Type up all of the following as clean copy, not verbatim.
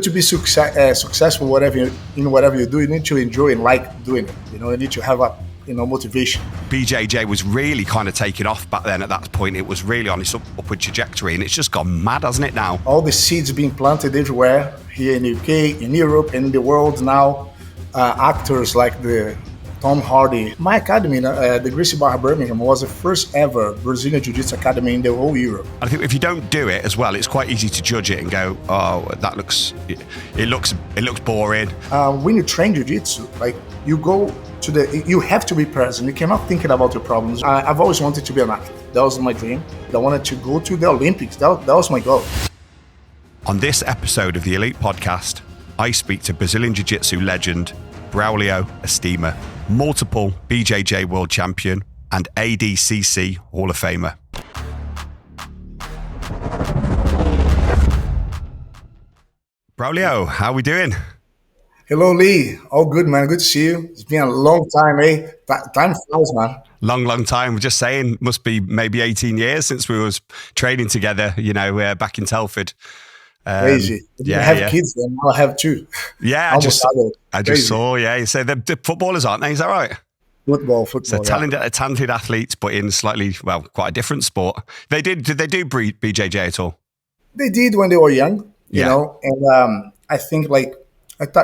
To be successful, whatever you do, you need to enjoy and like doing it. You need to have a motivation. BJJ was really kind of taking off back then. At that point, it was really on its upward trajectory, and it's just gone mad, hasn't it? Now all the seeds being planted everywhere here in the UK, in Europe, and in the world now. Actors like the Tom Hardy. My academy, the Gracie Barra Birmingham, was the first ever Brazilian Jiu Jitsu academy in the whole Europe. I think if you don't do it as well, it's quite easy to judge it and go, "Oh, it looks boring." When you train Jiu Jitsu, like you have to be present. You cannot think about your problems. I've always wanted to be an athlete. That was my dream. I wanted to go to the Olympics. That was my goal. On this episode of the Elite Podcast, I speak to Brazilian Jiu Jitsu legend Braulio Estima, multiple BJJ world champion and ADCC Hall of Famer. Braulio, how are we doing? Hello, Lee. All good, man. Good to see you. It's been a long time, eh? Time flies, man. Long time. We're just saying, must be maybe 18 years since we was training together, back in Telford. Crazy. I have kids, and now I have two. Yeah, I just saw. Yeah, you say the footballers, aren't they? Is that right? Football. So talented athletes, but in slightly, quite a different sport. Did they do BJJ at all? They did when they were young, you know. And I think I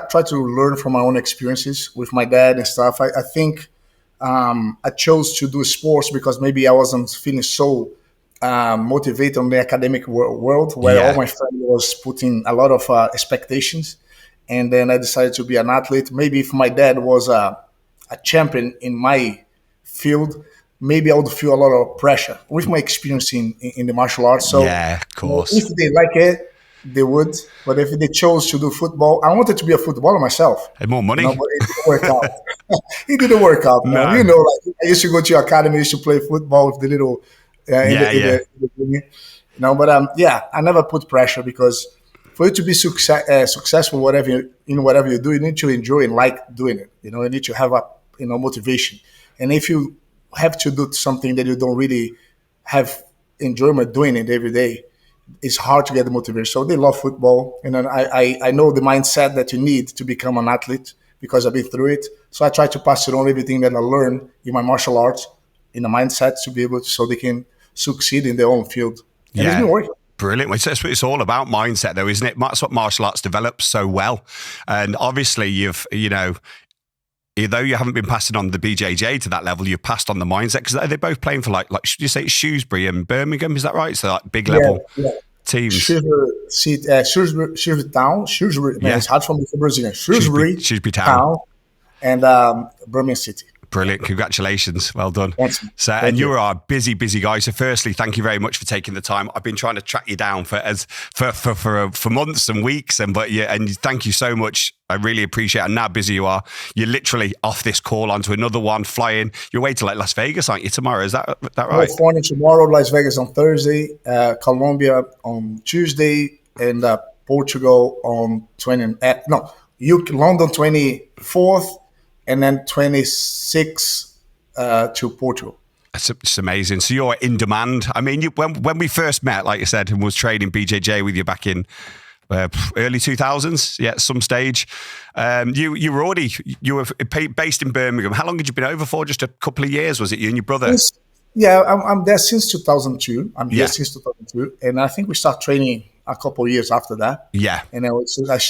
tried to learn from my own experiences with my dad and stuff. I think I chose to do sports because maybe I wasn't feeling so motivated on the academic world where all my family was putting a lot of expectations. And then I decided to be an athlete. Maybe if my dad was a champion in my field, maybe I would feel a lot of pressure with my experience in the martial arts. So yeah, of course. If they like it, they would. But if they chose to do football, I wanted to be a footballer myself. And more money. But it didn't work out. It didn't work out. No. I used to go to your academy, I used to play football with the little... I never put pressure because for you to be successful, whatever you do, you need to enjoy and like doing it. You need to have a motivation. And if you have to do something that you don't really have enjoyment doing it every day, it's hard to get the motivation. So they love football, and then I know the mindset that you need to become an athlete because I've been through it. So I try to pass it on everything that I learned in my martial arts in a mindset to be able to, so they can succeed in their own field. And it's been working. Brilliant. It's all about mindset, though, isn't it? That's what martial arts develops so well. And obviously, although you haven't been passing on the BJJ to that level, you've passed on the mindset because they're both playing for like should you say it's Shrewsbury and Birmingham? Is that right? So like big level teams. Shrewsbury Town. It's hard for me for Brazilian. Shrewsbury Town and Birmingham City. Brilliant. Congratulations. Well done. Thanks. So, and you are a busy guy. So firstly, thank you very much for taking the time. I've been trying to track you down for months and weeks. And thank you so much. I really appreciate it. And how busy you are. You're literally off this call onto another one, flying. You're away to Las Vegas, aren't you, tomorrow? Is that right? California tomorrow, Las Vegas on Thursday, Colombia on Tuesday, and Portugal on London 24th. And then 26 to Portugal. It's amazing. So you're in demand. I mean, when we first met, like you said, and was training BJJ with you back in early 2000s, at some stage, you were based in Birmingham. How long had you been over for? Just a couple of years, was it? You and your brother? I'm there since 2002. I'm here since 2002, and I think we started training a couple of years after that. Yeah, and I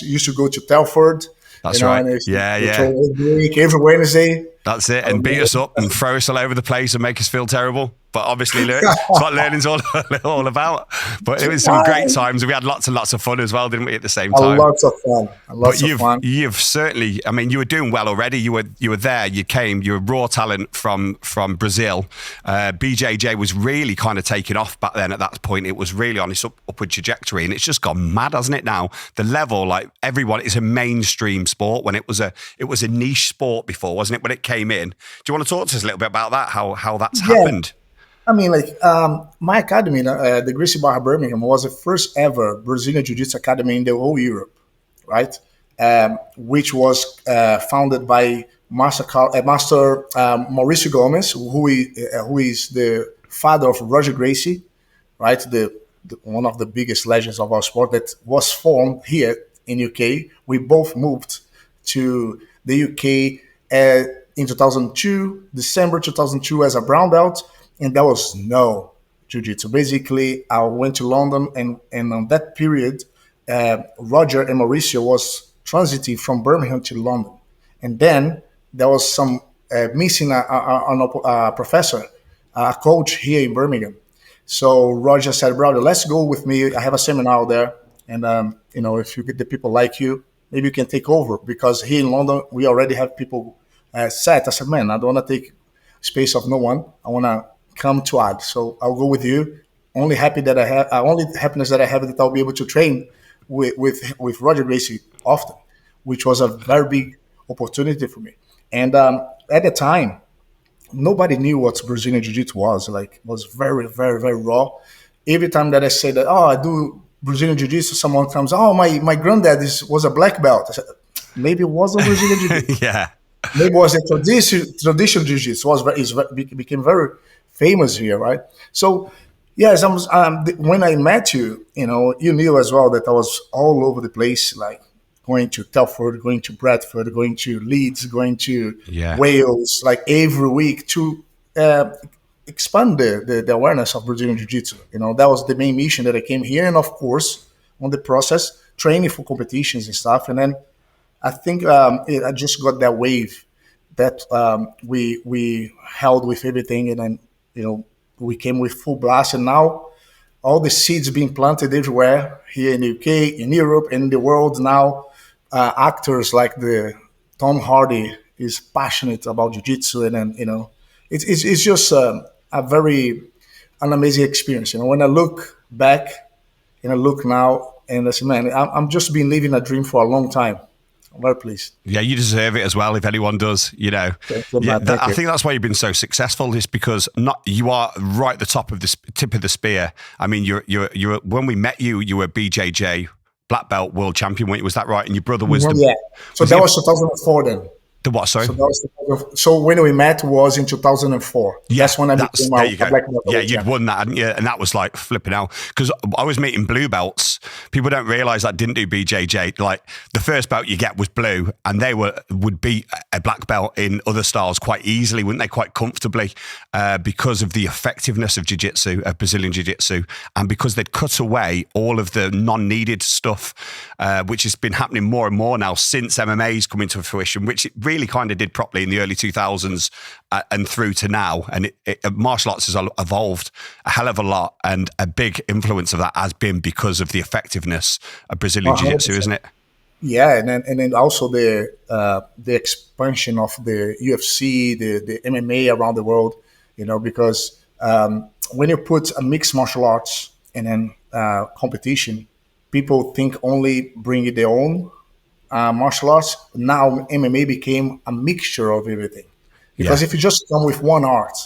used to go to Telford. That's right. Every week, every Wednesday. That's it. And beat us up and throw us all over the place and make us feel terrible. But obviously, it's what learning's all about. But it was some great times. We had lots and lots of fun as well, didn't we, at the same time? Lots of fun. You've certainly, I mean, you were doing well already. You were there. You were raw talent from Brazil. BJJ was really kind of taking off back then. At that point, it was really on its upward trajectory. And it's just gone mad, hasn't it now? The level, like everyone, it's a mainstream sport when it was a niche sport before, wasn't it, when it came in? Do you want to talk to us a little bit about that, how that's happened? I mean, my academy, the Gracie Barra Birmingham, was the first ever Brazilian Jiu Jitsu academy in the whole Europe, right? Which was founded by Master Mauricio Gomes, who is the father of Roger Gracie, right? The one of the biggest legends of our sport that was formed here in UK. We both moved to the UK in 2002, December 2002, as a brown belt, and there was no jiu-jitsu. Basically, I went to London, and on that period, Roger and Mauricio was transiting from Birmingham to London. And then there was some missing a professor, a coach here in Birmingham. So Roger said, "Brother, let's go with me. I have a seminar there, and if you get the people like you, maybe you can take over, because here in London we already have people set." I said, "Man, I don't want to take space of no one. I want to come to add. So I'll go with you. Only happiness that I have that I'll be able to train with Roger Gracie often," which was a very big opportunity for me. And at the time, nobody knew what Brazilian Jiu Jitsu was. Like, it was very, very, very raw. Every time that I say that, "Oh, I do Brazilian Jiu Jitsu," someone comes, "Oh, my granddad was a black belt." I said, maybe it wasn't Brazilian Jiu Jitsu. Yeah. Maybe it was a traditional Jiu Jitsu. Became very famous here, right? So, yes, when I met you, you knew as well that I was all over the place, like going to Telford, going to Bradford, going to Leeds, going to Wales, like every week to expand the awareness of Brazilian Jiu-Jitsu. That was the main mission that I came here. And of course, on the process, training for competitions and stuff. And then I think I just got that wave that we held with everything. And then, we came with full blast. And now all the seeds being planted everywhere here in the UK, in Europe, and in the world now. Actors like the Tom Hardy is passionate about jiu-jitsu, and then it's just an amazing experience. When I look back and I look now, and I say, man, I'm just been living a dream for a long time. I'm very pleased. Yeah, you deserve it as well. If anyone does, I think that's why you've been so successful. Is because you are right at the tip of the spear. I mean, you're when we met you, you were BJJ black belt world champion, was that right? And your brother was So that was 2004 then. The what, sorry? So when we met was in 2004. Yeah, that's when I became a black belt. Yeah, you'd won that, hadn't you? And that was like flipping out. Because I was meeting blue belts. People don't realise I didn't do BJJ. Like, the first belt you get was blue, and they would beat a black belt in other styles quite easily, wouldn't they? Quite comfortably, because of the effectiveness of jiu-jitsu, of Brazilian jiu-jitsu, and because they'd cut away all of the non-needed stuff, which has been happening more and more now since MMA's come into fruition, which it really kind of did properly in the early 2000s and through to now. And martial arts has evolved a hell of a lot, and a big influence of that has been because of the effectiveness of Brazilian Jiu-Jitsu, isn't it? Yeah, and then also the expansion of the UFC, the MMA around the world, because when you put a mixed martial arts and then competition, people think only bring their own martial arts. Now MMA became a mixture of everything. Because if you just come with one art,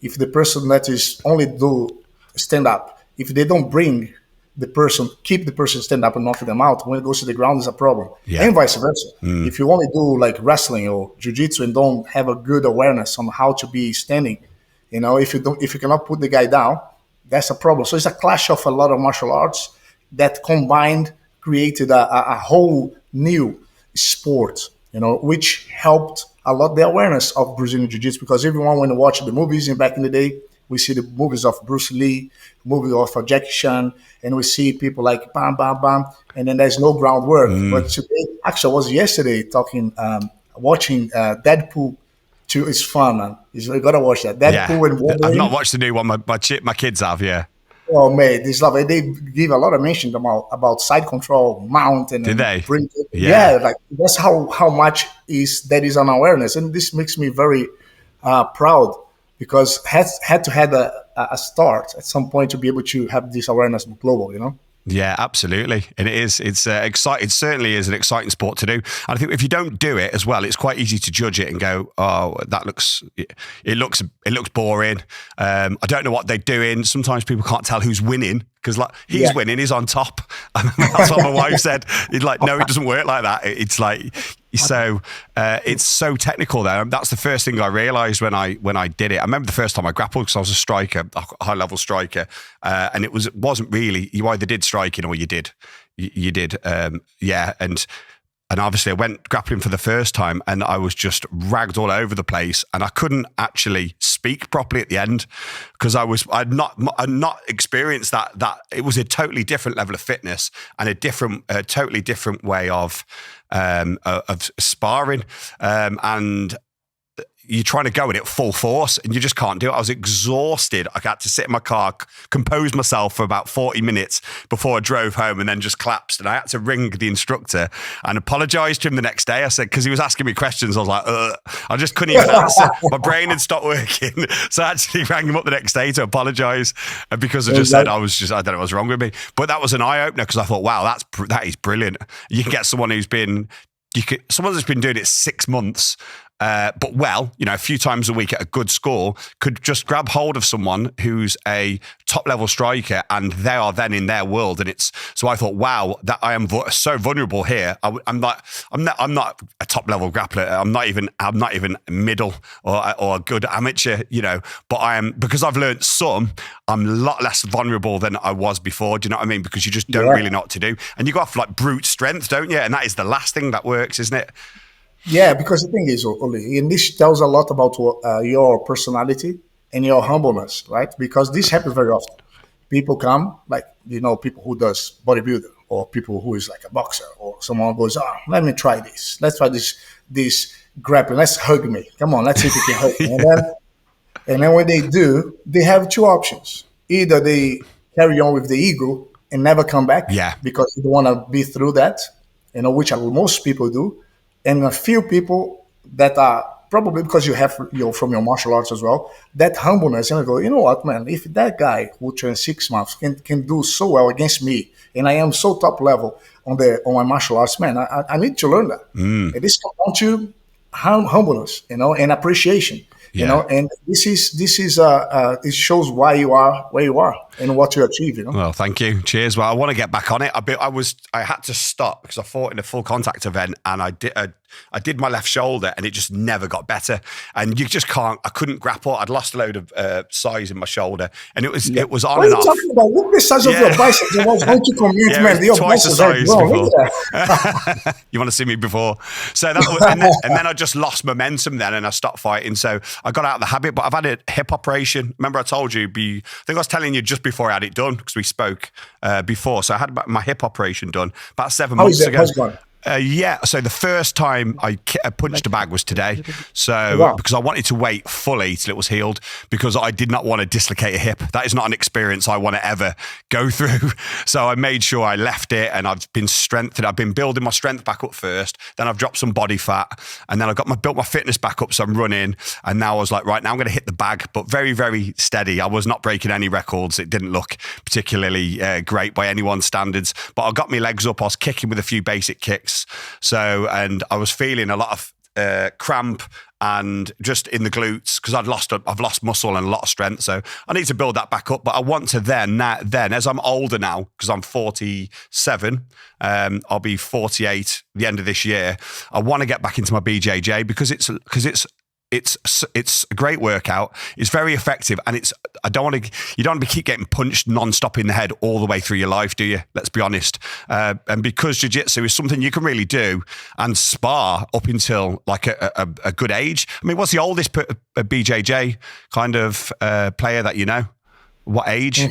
if the person that is only do stand up, if they don't bring the person, keep the person stand up and knock them out, when it goes to the ground is a problem. Yeah. And vice versa. If you only do like wrestling or jiu-jitsu and don't have a good awareness on how to be standing, if you cannot put the guy down, that's a problem. So it's a clash of a lot of martial arts that combined created a whole new sport, which helped a lot the awareness of Brazilian Jiu-Jitsu, because everyone, when you watch the movies, and back in the day, we see the movies of Bruce Lee, movies of Jackie Chan, and we see people like bam, bam, bam, and then there's no groundwork. But today, actually, I was yesterday watching Deadpool 2 is fun, man. You gotta watch that. Deadpool and Wolverine. I've not watched the new one. My kids have, yeah. Oh, man, this love. They give a lot of mention about side control, mount, and did they? Yeah, like that's how much that is on awareness, and this makes me very proud, because had to have a start at some point to be able to have this awareness global, Yeah, absolutely. And it's exciting. It certainly is an exciting sport to do. And I think if you don't do it as well, it's quite easy to judge it and go, "Oh, it looks boring. I don't know what they're doing." Sometimes people can't tell who's winning, because he's winning, he's on top. That's what my wife said. It's like, no, it doesn't work like that. It's like, so it's so technical there. That's the first thing I realised when I did it. I remember the first time I grappled, because I was a striker, a high level striker, and it wasn't really, you either did striking or you did You did, yeah, and obviously I went grappling for the first time and I was just ragged all over the place and I couldn't actually speak properly at the end because I'd not experienced that it was a totally different level of fitness and a totally different way of sparring, and you're trying to go at it full force and you just can't do it. I was exhausted. I had to sit in my car, compose myself for about 40 minutes before I drove home and then just collapsed. And I had to ring the instructor and apologize to him the next day. I said, because he was asking me questions, I was like, I just couldn't even answer. My brain had stopped working. So I actually rang him up the next day to apologize because I just said, I don't know what's wrong with me. But that was an eye opener because I thought, wow, that is brilliant. You can get someone someone that's been doing it 6 months, but a few times a week at a good score, could just grab hold of someone who's a top level striker and they are then in their world. And so I thought, wow, that I am so vulnerable here. I'm not a top level grappler. I'm not even middle or a good amateur, but I am, because I've learned some, I'm a lot less vulnerable than I was before. Do you know what I mean? Because you just don't really know what to do. And you got off like brute strength, don't you? And that is the last thing that works, isn't it? Yeah, because the thing is, Oli, and this tells a lot about your personality and your humbleness, right? Because this happens very often. People come, like, people who does bodybuilder or people who is like a boxer or someone goes, let me try this. Let's try this grappling. Let's hug me. Come on, let's see if you can hug me. And then when they do, they have two options. Either they carry on with the ego and never come back because they don't want to be through that, which most people do. And a few people that are probably because you have from your martial arts as well, that humbleness, and I go, you know what, man, if that guy who trained 6 months can do so well against me, and I am so top level on my martial arts, man, I need to learn that. And this comes down to humbleness, and appreciation. And this is it shows why you are where you are and what you achieve. Well, thank you. Cheers. Well, I want to get back on it. I had to stop because I fought in a full contact event and I did my left shoulder and it just never got better. And you just can't. I couldn't grapple. I'd lost a load of size in my shoulder, and it was on and off. What are you talking about? Look the size of your biceps. I was going to commute, man. Your twice the size before. You want to see me before? So that was, and then I just lost momentum then, and I stopped fighting. So I got out of the habit. But I've had a hip operation. Remember, I told you. I think I was telling you just before I had it done because we spoke before. So I had my hip operation done about 7 months ago. How's it going? So the first time I punched a bag was today. So because I wanted to wait fully till it was healed because I did not want to dislocate a hip. That is not an experience I want to ever go through. So I made sure I left it and I've been strengthened. I've been building my strength back up first. Then I've dropped some body fat and then I built my fitness back up. So I'm running and now I was like, right, now I'm going to hit the bag, but very, very steady. I was not breaking any records. It didn't look particularly great by anyone's standards, but I got my legs up. I was kicking with a few basic kicks. So, and I was feeling a lot of cramp and just in the glutes because I've lost muscle and a lot of strength. So I need to build that back up. But I want to then as I'm older now, because I'm 47, I'll be 48 the end of this year. I want to get back into my BJJ because it's a great workout. It's very effective, and you don't want to keep getting punched non-stop in the head all the way through your life, do you? Let's be honest. And because jiu-jitsu is something you can really do and spar up until like a good age. I mean, what's the oldest BJJ kind of player that you know? What age?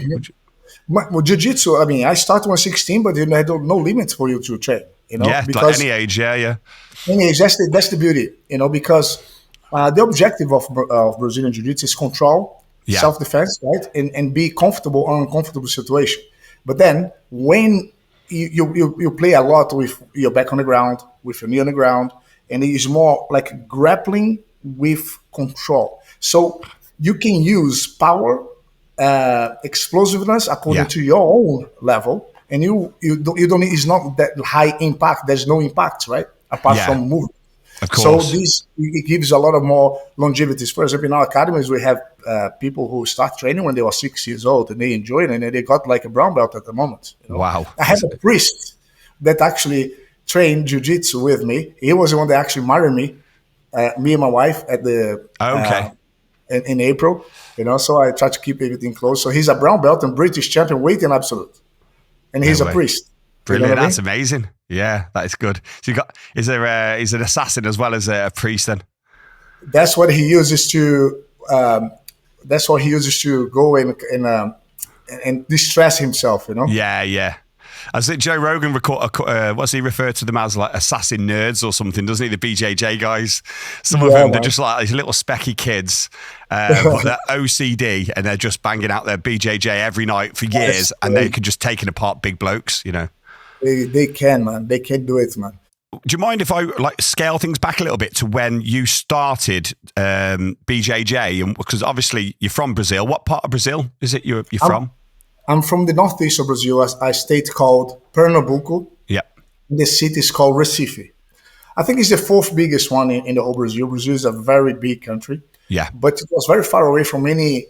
Well, jiu-jitsu, I mean, I started when 16, but you had no limits for you to train. Yeah, because like any age. Yeah. Any age. That's the beauty. Because. The objective of Brazilian Jiu Jitsu is control, self-defense, right? And be comfortable in an uncomfortable situation. But then when you play a lot with your back on the ground, with your knee on the ground, and it is more like grappling with control. So you can use power, explosiveness according to your own level, and you don't. It's not that high impact. There's no impact, right? Apart from movement. Of course. So it gives a lot of more longevity. For example, in our academies, we have people who start training when they were 6 years old and they enjoy it and they got like a brown belt at the moment. Wow. I have a priest that actually trained jiu-jitsu with me. He was the one that actually married me, me and my wife at the in April. So I try to keep everything close. So he's a brown belt and British champion weight in absolute, and he's a priest. You know Brilliant. what I That's mean? amazing. Yeah, that is good. So he's an assassin as well as a priest then? That's what he uses to. That's what he uses to go and distress himself. You know. Yeah, yeah. I think Joe Rogan what's he referred to them as, like assassin nerds or something, doesn't he? The BJJ guys. Some of Yeah, them, they're man. just like these little specky kids, but they're OCD and they're just banging out their BJJ every night for years, Yes, and they can just taking apart big blokes, you know. they can, man. They can do it, man. Do you mind if I like scale things back a little bit to when you started BJJ? And because obviously you're from Brazil. What part of Brazil is it you're I'm from? I'm from the northeast of Brazil, a state called Pernambuco. Yeah, The city is called Recife. I think it's the fourth biggest one in the whole Brazil. Brazil is a very big country, yeah. but it was very far away from any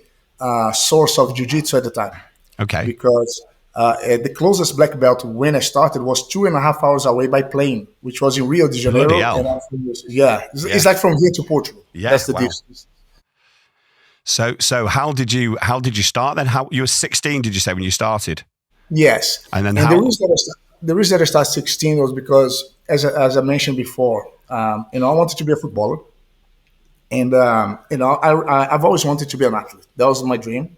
source of jiu-jitsu at the time, Okay. because the closest black belt when I started was 2.5 hours away by plane, which was in Rio de Bloody Janeiro. hell. Yeah, Yeah. it's like from here to Portugal. Yeah, That's the wow. distance. So how did you start then? How you were 16? Did you say when you started? Yes, And then and how? the reason that I started 16 was because, as I mentioned before, I wanted to be a footballer, and I've always wanted to be an athlete. That was my dream,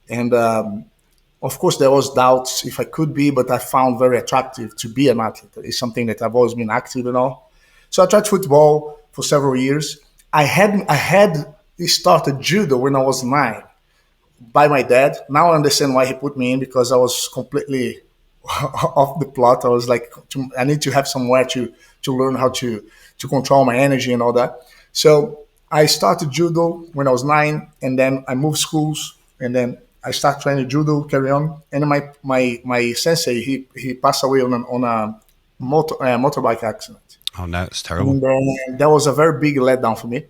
and of course there was doubts if I could be, but I found very attractive to be an athlete. It's something that I've always been active and all. So I tried football for several years. I had started judo when I was 9 by my dad. Now I understand why he put me in, because I was completely off the plot. I was like, I need to have somewhere to learn how to control my energy and all that. So I started judo when I was 9, and then I moved schools, and then I started training judo, carry on. And then my sensei, he passed away on a motorbike accident. Oh no, it's terrible. And then that was a very big letdown for me.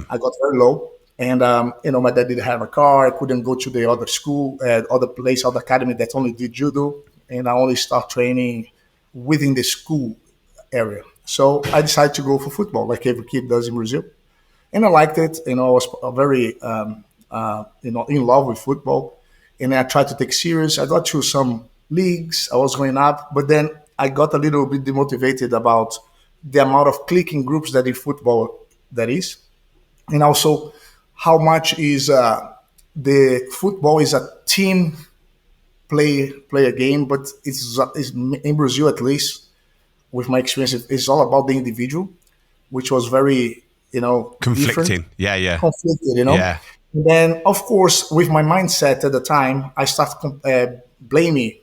I got very low. And, my dad didn't have a car. I couldn't go to the other school, other place, other academy that only did judo. And I only start training within the school area. So I decided to go for football, like every kid does in Brazil. And I liked it. I was very, in love with football. And I tried to take serious. I got to some leagues. I was going up. But then I got a little bit demotivated about the amount of clicking groups that in football that is. And also how much is the football is a team play a game, but it's in Brazil, at least with my experience, it's all about the individual, which was very different, Conflicting. Yeah, yeah. conflicted. Yeah. And then of course with my mindset at the time, I started blaming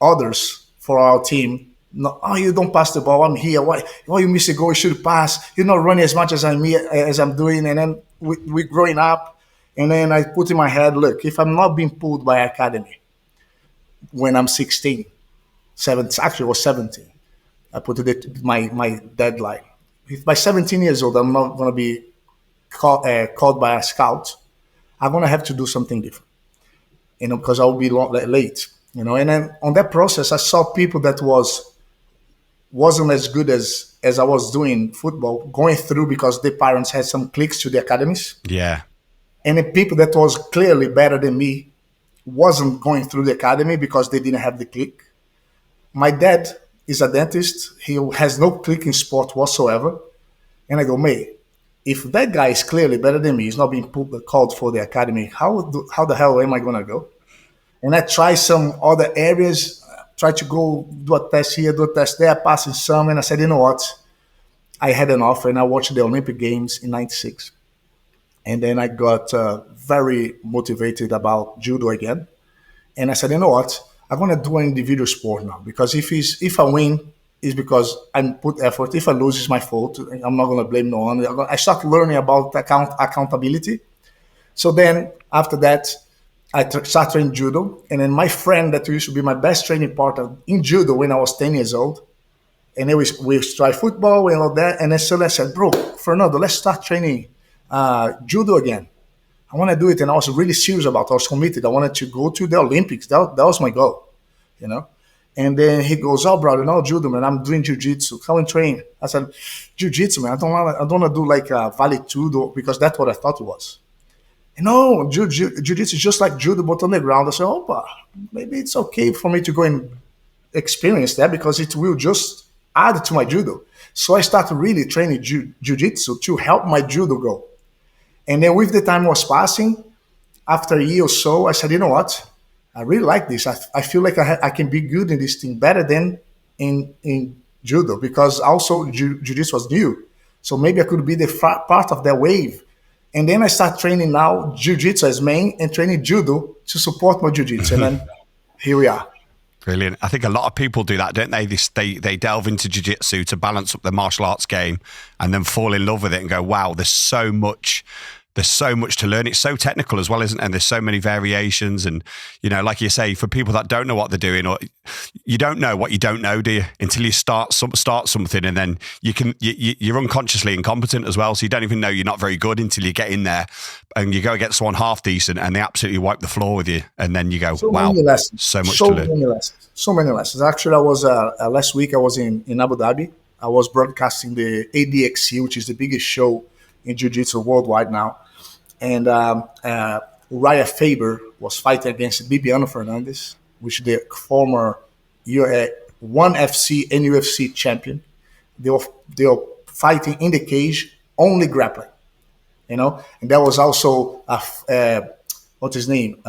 others for our team. No, oh, you don't pass the ball. I'm here. Why? Oh, you miss a goal. You should pass. You're not running as much as I'm doing. And then we growing up, and then I put in my head, look, if I'm not being pulled by academy when I'm 16, 17, actually it was 17. I put it my deadline. If by 17 years old I'm not going to be called by a scout, I'm going to have to do something different. Because I'll be late. And then on that process, I saw people that wasn't as good as I was doing football going through, because their parents had some clicks to the academies, Yeah. and the people that was clearly better than me wasn't going through the academy because they didn't have the click. My dad is a dentist. He has no click in sport whatsoever. And I go, mate, if that guy is clearly better than me, he's not being called for the academy, how the hell am I going to go? And I try some other areas, try to go do a test here, do a test there, passing some. And I said, you know what? I had an offer, and I watched the Olympic Games in '96. And then I got very motivated about judo again. And I said, you know what? I'm going to do an individual sport now, because if I win, it's because I put effort. If I lose, it's my fault. I'm not going to blame no one. I start learning about accountability. So then after that, I started training judo. And then my friend that used to be my best training partner in judo when I was 10 years old, and then we try football and all that. And then suddenly I said, bro, Fernando, let's start training judo again. I want to do it. And I was really serious about it. I was committed. I wanted to go to the Olympics. That was my goal, And then he goes, oh, brother, no judo, man. I'm doing jiu-jitsu. Come and train. I said, jiu-jitsu, man. I don't want to do like vale tudo, because that's what I thought it was. No, jiu-jitsu is just like judo, but on the ground. I said, maybe it's okay for me to go and experience that because it will just add to my judo. So I started really training jiu-jitsu to help my judo go. And then with the time was passing, after a year or so, I said, you know what? I really like this. I feel like I can be good in this thing better than in judo because also jiu-jitsu was new. So maybe I could be the part of that wave. And then I start training now jiu-jitsu as main and training judo to support my jiu-jitsu. And then here we are. Brilliant. I think a lot of people do that, don't they? They delve into jiu-jitsu to balance up their martial arts game and then fall in love with it and go, wow, there's so much to learn. It's so technical as well, isn't it? And there's so many variations. And, you know, like you say, for people that don't know what they're doing, or you don't know what you don't know, do you? Until you start something, and then you're unconsciously incompetent as well. So you don't even know you're not very good until you get in there and you go against someone half decent and they absolutely wipe the floor with you. And then you go, wow, so much to learn. So many lessons. Actually, I was last week, I was in Abu Dhabi. I was broadcasting the ADCC, which is the biggest show in jiu-jitsu worldwide now. And Uriah Faber was fighting against Bibiano Fernandes, which is the former ONE FC and UFC champion. They were fighting in the cage, only grappling, you know. And that was also what's his name?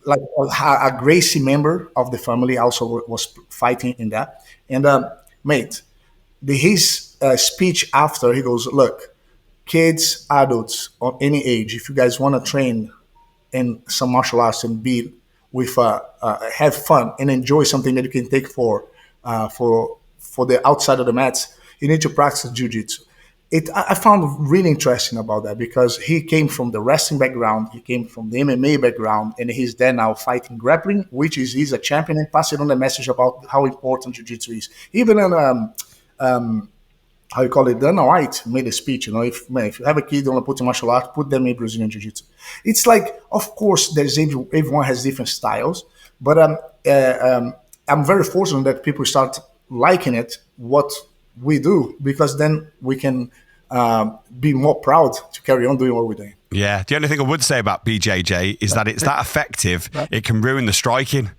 Like a Gracie member of the family also was fighting in that. And mate, his speech after, he goes, look, kids, adults, or any age, if you guys want to train in some martial arts and be with have fun and enjoy something that you can take for the outside of the mats, you need to practice jiu-jitsu. I found really interesting about that because he came from the wrestling background, he came from the MMA background, and he's there now fighting grappling, which he's a champion, and passing on the message about how important jiu-jitsu is. Even in how you call it, Dana White made a speech, you know, if you have a kid, you want to put in martial art, put them in Brazilian Jiu Jitsu. It's like, of course, everyone has different styles, but I'm very fortunate that people start liking it, what we do, because then we can be more proud to carry on doing what we're doing. Yeah, the only thing I would say about BJJ is that it's that effective, it can ruin the striking.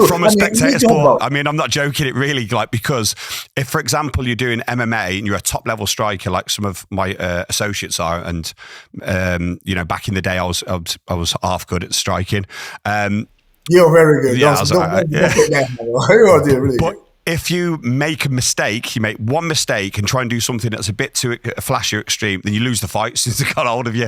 From a spectator sport, I mean, I'm not joking, it really, like, because if, for example, you're doing MMA and you're a top level striker, like some of my associates are, and, you know, back in the day, I was half good at striking. You're very good. Yeah, You're really good. If you make a mistake, you make one mistake and try and do something that's a bit too flashy or extreme, then you lose the fight since they got hold of you.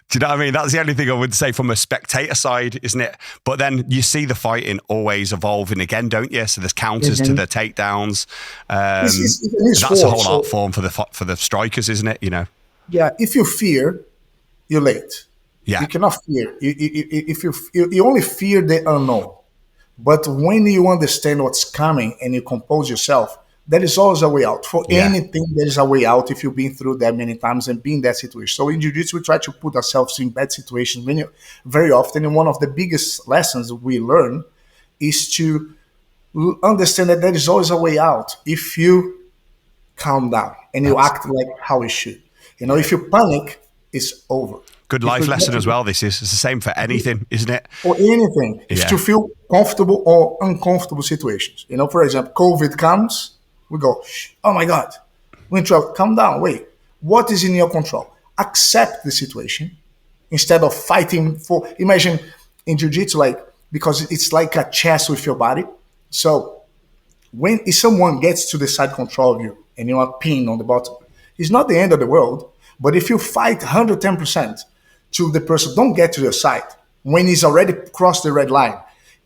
Do you know what I mean? That's the only thing I would say from a spectator side, isn't it? But then you see the fighting always evolving again, don't you? So there's counters to the takedowns. That's a whole art form for the strikers, isn't it? You know? Yeah. If you fear, you're late. Yeah. You cannot fear. You only fear the unknown. But when you understand what's coming and you compose yourself, there is always a way out. For anything, there is a way out if you've been through that many times and been in that situation. So in Jiu-Jitsu, we try to put ourselves in bad situations very often. And one of the biggest lessons we learn is to understand that there is always a way out if you calm down and you act like how you should. You know, if you panic, it's over. Good life lesson as well, this is. It's the same for anything, isn't it? For anything. It's to feel comfortable or uncomfortable situations. You know, for example, COVID comes, we go, oh my God, we're in trouble. Calm down, wait. What is in your control? Accept the situation instead of fighting for, imagine in Jiu-Jitsu, like, because it's like a chess with your body. So if someone gets to the side control of you and you are pinned on the bottom, it's not the end of the world. But if you fight 110%, to the person, don't get to your side when he's already crossed the red line.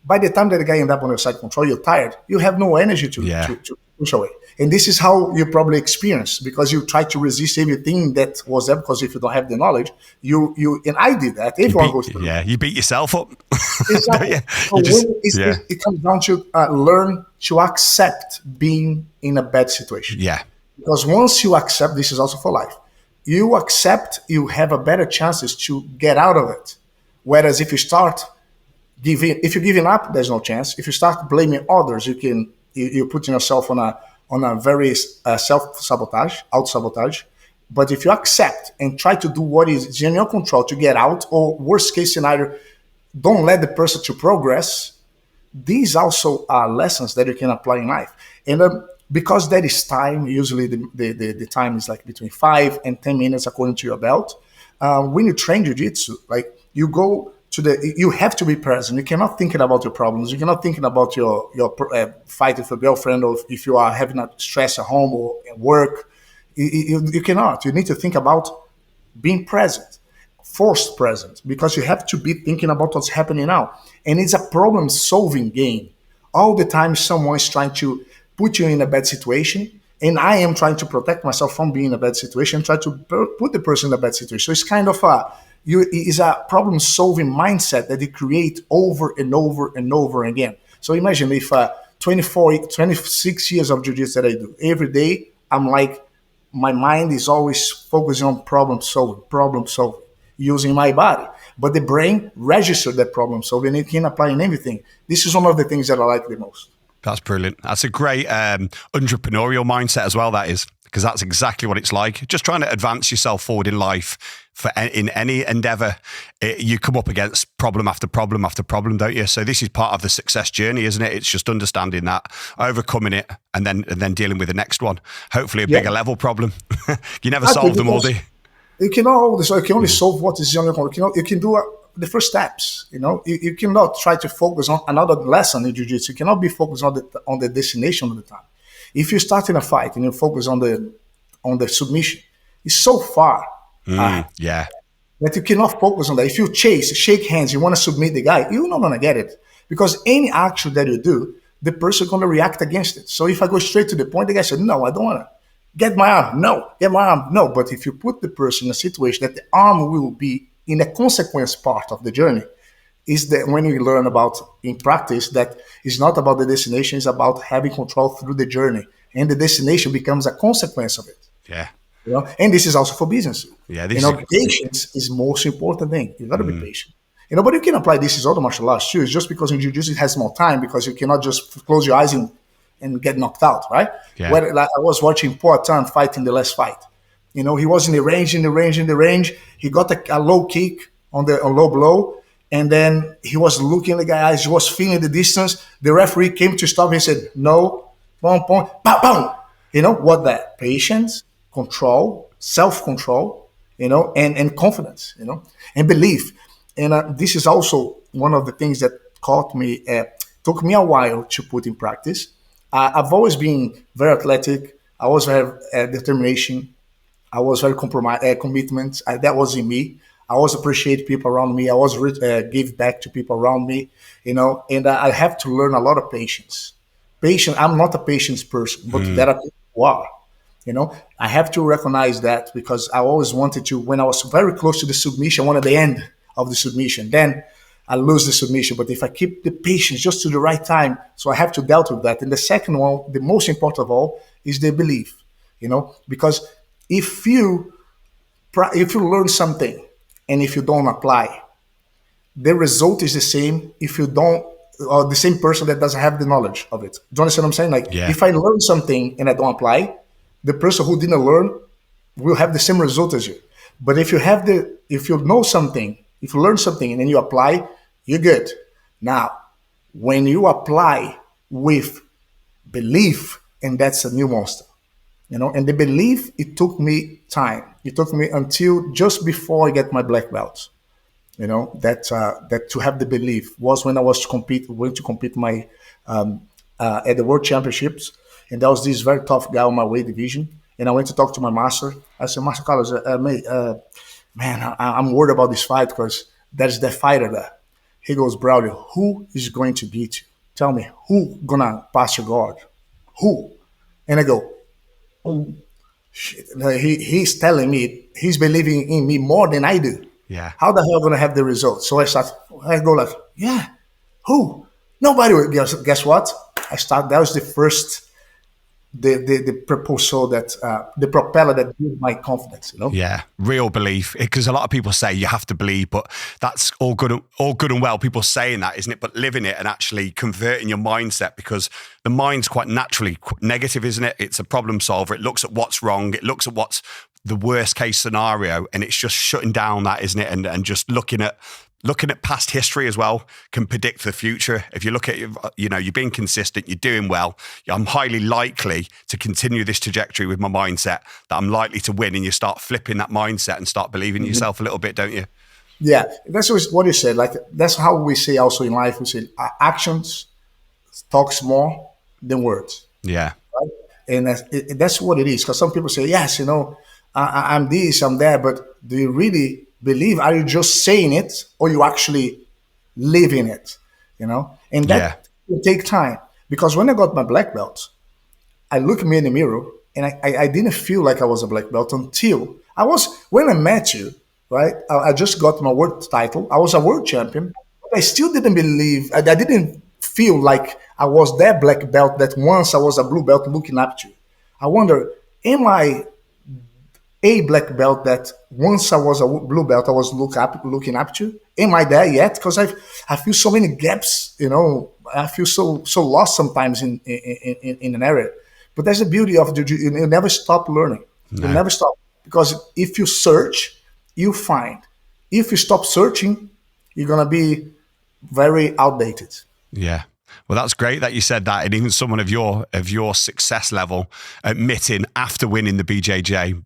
By the time that the guy ends up on your side control, you're tired. You have no energy to push away. And this is how you probably experience, because you try to resist everything that was there, because if you don't have the knowledge, you and I did that. Everyone goes through. Yeah, you beat yourself up. Exactly. It comes down to learn to accept being in a bad situation. Yeah. Because once you accept, this is also for life. You accept, you have a better chances to get out of it. Whereas if you start if you're giving up, there's no chance. If you start blaming others, you're putting yourself on a very self-sabotage, out-sabotage. But if you accept and try to do what is in your control to get out, or worst case scenario, don't let the person to progress, these also are lessons that you can apply in life. And because that is time, usually the time is like between 5 and 10 minutes according to your belt. When you train jiu-jitsu, like you go to you have to be present. You cannot think about your problems. You cannot think about your fight with your girlfriend, or if you are having a stress at home or at work. You cannot. You need to think about being present, forced present, because you have to be thinking about what's happening now. And it's a problem-solving game. All the time someone is trying to put you in a bad situation, and I am trying to protect myself from being in a bad situation, try to put the person in a bad situation. So it's kind of it's a problem-solving mindset that you create over and over and over again. So imagine if 26 years of jiu-jitsu that I do, every day I'm like, my mind is always focusing on problem solving, using my body. But the brain registers that problem solving, and it can apply in everything. This is one of the things that I like the most. That's brilliant. That's a great entrepreneurial mindset as well, that is, because that's exactly what it's like. Just trying to advance yourself forward in life. In any endeavor, you come up against problem after problem after problem, don't you? So this is part of the success journey, isn't it? It's just understanding that, overcoming it, and then dealing with the next one. Hopefully a bigger level problem. You never solve them all, do you? You can only solve what is on your. You can do the first steps. You cannot try to focus on another lesson in jiu-jitsu. You cannot be focused on the destination all the time. If you start in a fight and you focus on the submission, it's so far. That you cannot focus on that. If you shake hands, you want to submit the guy, you're not going to get it. Because any action that you do, the person is going to react against it. So if I go straight to the point, the guy said, no, I don't want to. Get my arm. No. But if you put the person in a situation that the arm will be in a consequence part of the journey, is that when we learn about in practice that it's not about the destination, it's about having control through the journey. And the destination becomes a consequence of it. Yeah. And this is also for business. Yeah, patience is most important thing. You got to be patient. But you can apply this in other martial arts too. It's just because in jiu-jitsu it has more time, because you cannot just close your eyes and get knocked out, right? Yeah. Like I was watching Poatan fighting the last fight. He was in the range. He got a low kick on low blow, and then he was looking at the guy's eyes. He was feeling the distance. The referee came to stop him. He said, "No, boom, boom, pow, pow." What that? Patience, control, self-control, and confidence, and belief. And this is also one of the things that took me a while to put in practice. I've always been very athletic. I always have determination. I was very commitment. That was in me. I always appreciate people around me. I always give back to people around me, and I have to learn a lot of patience. I'm not a patience person, but there are people who are. I have to recognize that, because I always wanted to, when I was very close to the submission, I wanted the end of the submission. Then I lose the submission. But if I keep the patience just to the right time, so I have to deal with that. And the second one, the most important of all, is the belief. Because if you learn something and if you don't apply, the result is the same if you don't, or the same person that doesn't have the knowledge of it. Do you understand what I'm saying? Like, if I learn something and I don't apply, the person who didn't learn will have the same result as you. But if you know something, if you learn something and then you apply, you're good. Now, when you apply with belief, and that's a new monster, and the belief, it took me time. It took me until just before I get my black belt, that to have the belief was when I went to compete my at the World Championships. And there was this very tough guy on my weight division. And I went to talk to my master. I said, Master Carlos, man, I'm worried about this fight because there's that fighter there. He goes, Braulio, who is going to beat you? Tell me, who gonna pass your guard? Who? And I go, oh, shit. He's telling me, he's believing in me more than I do. Yeah. How the hell am I going to have the results? So I go like, yeah, who? Nobody will. Guess what? that was the first, the proposal that, the propeller that built my confidence, Yeah, real belief. Because a lot of people say you have to believe, but that's all good and well, people saying that, isn't it? But living it and actually converting your mindset, because the mind's quite naturally negative, isn't it? It's a problem solver. It looks at what's wrong. It looks at what's the worst case scenario, and it's just shutting down that, isn't it? And just looking at looking at past history as well can predict the future. If you look at, you're being consistent, you're doing well, I'm highly likely to continue this trajectory with my mindset that I'm likely to win. And you start flipping that mindset and start believing in yourself a little bit, don't you? Yeah, that's what you said. Like, that's how we say also in life. We say actions talks more than words. Yeah. Right? And that's what it is. Because some people say, yes, I'm this, I'm that, but do you really believe? Are you just saying it, or you actually live in it? And that will take time. Because when I got my black belt, I looked me in the mirror, and I didn't feel like I was a black belt until when I met you, right? I just got my world title. I was a world champion, but I still didn't believe, I didn't feel like I was that black belt that once I was a blue belt looking up to. I wonder, am I a black belt that once I was a blue belt I was looking up to? Am I there yet? Because I feel so many gaps, I feel so lost sometimes in an area. But that's the beauty of jiu-jitsu. You never stop learning. No. You never stop. Because if you search, you find. If you stop searching, you're going to be very outdated. Yeah. Well, that's great that you said that. And even someone of your success level admitting after winning the BJJ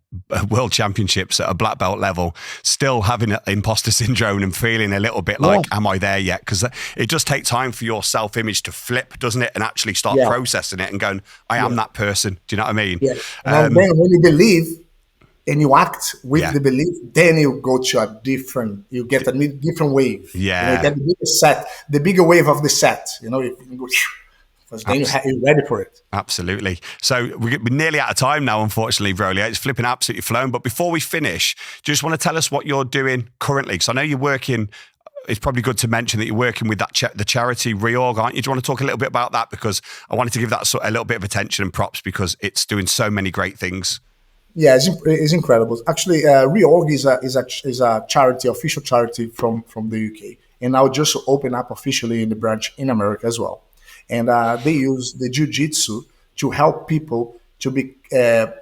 World Championships at a black belt level, still having imposter syndrome and feeling a little bit like, am I there yet? Because it does take time for your self-image to flip, doesn't it? And actually start processing it and going, I am that person. Do you know what I mean? Yeah. And then when you believe and you act with the belief, then you go to you get a different wave. Yeah. You get the bigger wave of the set, you go, because then you're ready for it. Absolutely. So we're nearly out of time now, unfortunately, Braulio. It's flipping absolutely flown. But before we finish, just want to tell us what you're doing currently. Because I know you're working, it's probably good to mention that you're working with the charity Reorg, aren't you? Do you want to talk a little bit about that? Because I wanted to give that a little bit of attention and props because it's doing so many great things. Yeah, it's incredible. Actually, Reorg is a charity, official charity from the UK, and now just open up officially in the branch in America as well. And they use the jiu-jitsu to help people to become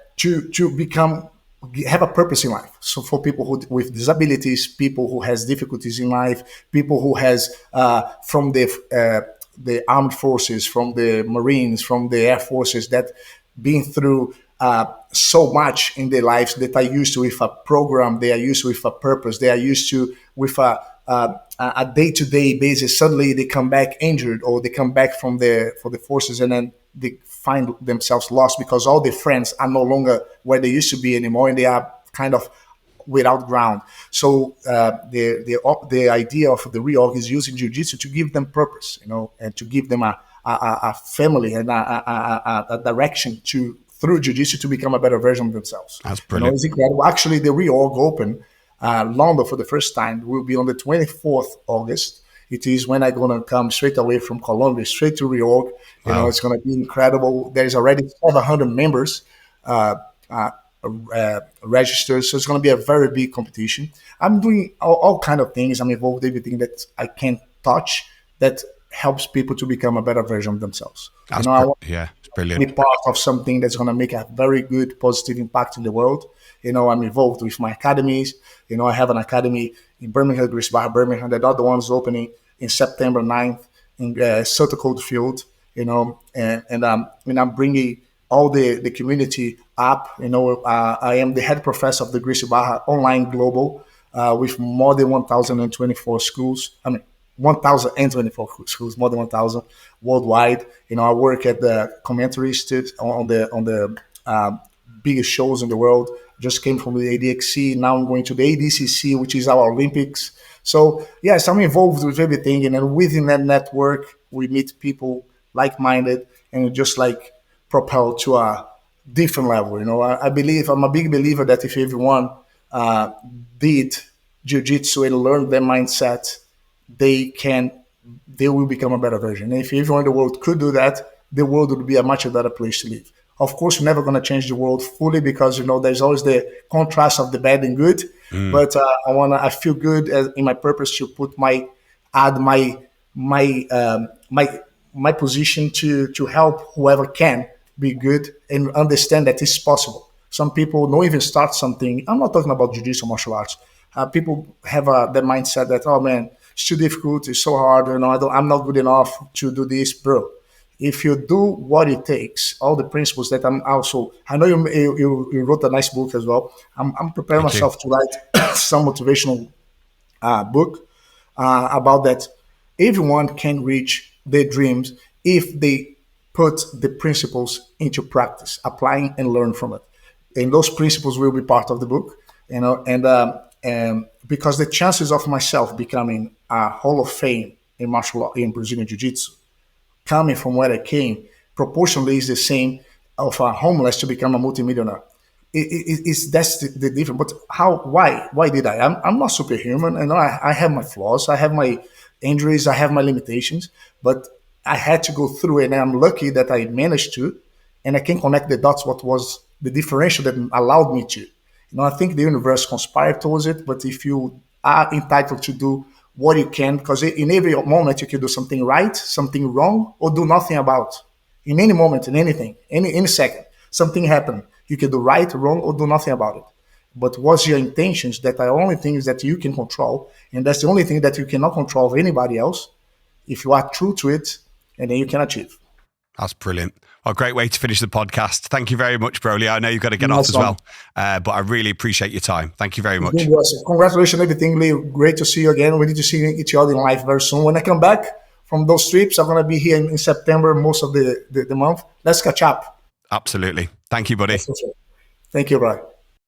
have a purpose in life. So for people with disabilities, people who has difficulties in life, people who has from the armed forces, from the Marines, from the Air Forces that been through so much in their lives that are used to with a program, they are used with a purpose, they are used to with a day-to-day basis. Suddenly they come back injured, or they come back for the forces, and then they find themselves lost because all their friends are no longer where they used to be anymore, and they are kind of without ground. So the idea of the Reorg is using jiu-jitsu to give them purpose, and to give them a family and a direction through jiu-jitsu to become a better version of themselves. That's brilliant. It's incredible. Actually, the Reorg Open London for the first time will be on the 24th August. It is when I'm going to come straight away from Colombia, straight to Reorg. It's going to be incredible. There's already 700 members registered, so it's going to be a very big competition. I'm doing all kind of things. I'm involved in everything that I can touch that helps people to become a better version of themselves. That's brilliant. Be part of something that's going to make a very good, positive impact in the world. I'm involved with my academies. I have an academy in Birmingham, Gracie Barra Birmingham. The other one's opening in September 9th in Sutter Coldfield. And I'm bringing all the community up. I am the head professor of the Gracie Barra Online Global with more than 1,024 schools. 1,024 schools, more than 1,000 worldwide. I work at the commentary on the biggest shows in the world. Just came from the ADCC. Now I'm going to the ADCC, which is our Olympics. So yes, I'm involved with everything, and then within that network, we meet people like-minded and just like propel to a different level. I'm a big believer that if everyone did jiu-jitsu and learned their mindset, they will become a better version. And if everyone in the world could do that, the world would be a much better place to live. Of course, we're never going to change the world fully because there's always the contrast of the bad and good. But I feel good in my purpose to add my position to help whoever can be good and understand that it's possible. Some people don't even start something. I'm not talking about jiu-jitsu martial arts. People have that mindset that, oh man, it's too difficult, it's so hard, I'm not good enough to do this, bro. If you do what it takes, all the principles that I know you wrote a nice book as well. I'm preparing Thank you. myself to write some motivational book about that. Everyone can reach their dreams if they put the principles into practice, applying and learn from it. And those principles will be part of the book, and because the chances of myself becoming a Hall of Fame in martial law in Brazilian Jiu Jitsu, coming from where I came, proportionally is the same of a homeless to become a multimillionaire. That's the difference. But how? Why? Why did I? I'm not superhuman. I have my flaws. I have my injuries. I have my limitations. But I had to go through it, and I'm lucky that I managed to, and I can connect the dots. What was the differential that allowed me to? I think the universe conspired towards it. But if you are entitled to do what you can, because in every moment you can do something right, something wrong, or do nothing about. In any moment, in anything, any second, something happened. You can do right, wrong, or do nothing about it. But what's your intentions? That are only things that you can control, and that's the only thing that you cannot control of anybody else. If you are true to it, and then you can achieve. That's brilliant. Well, great way to finish the podcast. Thank you very much, Braulio. I know you've got to get Nice off as well, but I really appreciate your time. Thank you very much. Congratulations on everything, Lee. Great to see you again. We need to see each other in life very soon. When I come back from those trips, I'm going to be here in September, most of the month. Let's catch up. Absolutely. Thank you, buddy. Thank you, Brian.